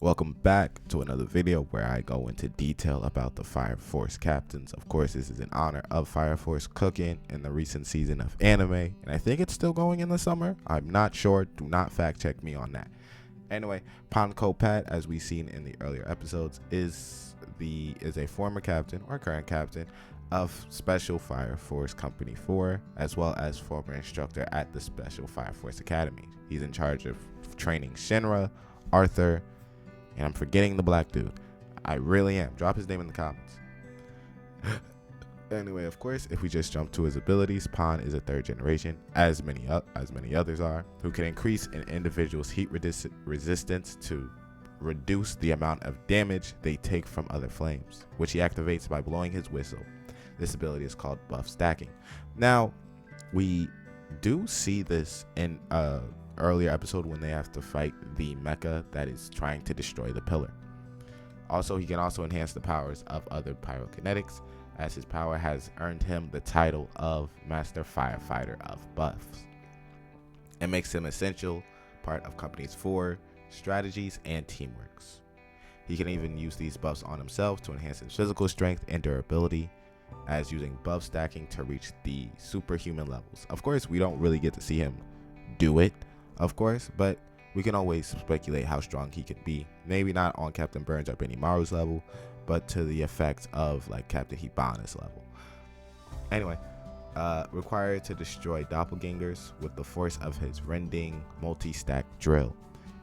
Welcome back to another video where I go into detail about the Fire Force captains. Of course, this is in honor of Fire Force cooking in the recent season of anime, and I think it's still going in the summer. I'm not sure. Do not fact check me on that. Anyway, Paat, as we've seen in the earlier episodes, is a former captain or current captain of Special Fire Force Company 4, as well as former instructor at the Special Fire Force Academy. He's in charge of training Shinra, Arthur, and I'm forgetting the black dude. I really am. Drop his name in the comments. Anyway, of course, if we just jump to his abilities, Pawn is a third generation, as many others are, who can increase an individual's heat resistance to reduce the amount of damage they take from other flames, which he activates by blowing his whistle. This ability is called buff stacking. Now, we do see this in earlier episode when they have to fight the mecha that is trying to destroy the pillar. Also, he can also enhance the powers of other pyrokinetics, as his power has earned him the title of Master Firefighter of Buffs. It makes him essential part of Company's 4 strategies and teamworks. He can even use these buffs on himself to enhance his physical strength and durability, as using buff stacking to reach the superhuman levels. Of course, we don't really get to see him do it, of course, but we can always speculate how strong he could be. Maybe not on Captain Burns or Benimaru's level, but to the effect of like Captain Hibana's level. Anyway, required to destroy doppelgangers with the force of his rending multi-stack drill,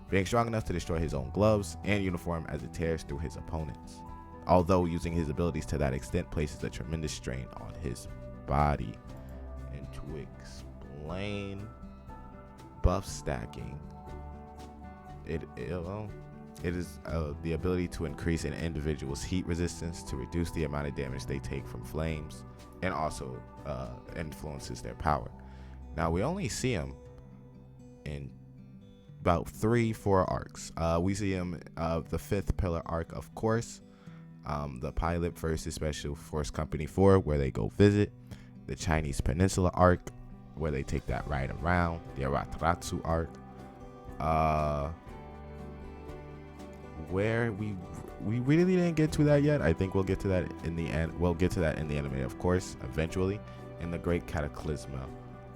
being strong enough to destroy his own gloves and uniform as it tears through his opponents. Although using his abilities to that extent places a tremendous strain on his body. And to explain buff stacking, it is the ability to increase an individual's heat resistance to reduce the amount of damage they take from flames, and also influences their power. Now, we only see him in about 3-4 arcs. We see him the 5th pillar arc, of course, the pilot versus Special Force Company 4, where they go visit, the Chinese Peninsula arc, where they take that ride around, the Aratratsu arc, where we really didn't get to that yet. I think we'll get to that in the end. We'll get to that in the anime, of course, eventually, in the Great Cataclysma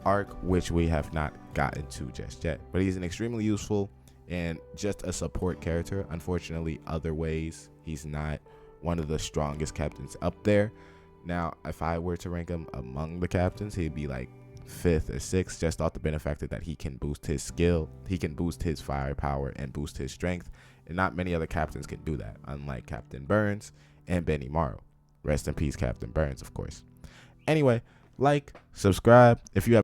arc, which we have not gotten to just yet. But he's an extremely useful and just a support character. Unfortunately, other ways, he's not one of the strongest captains up there. Now, if I were to rank him among the captains, he'd be like 5th or 6th, just off the benefit that he can boost his skill, he can boost his firepower and boost his strength, and not many other captains can do that, unlike Captain Burns and Benimaru. Rest in peace, Captain Burns, of course. Anyway, like, subscribe if you have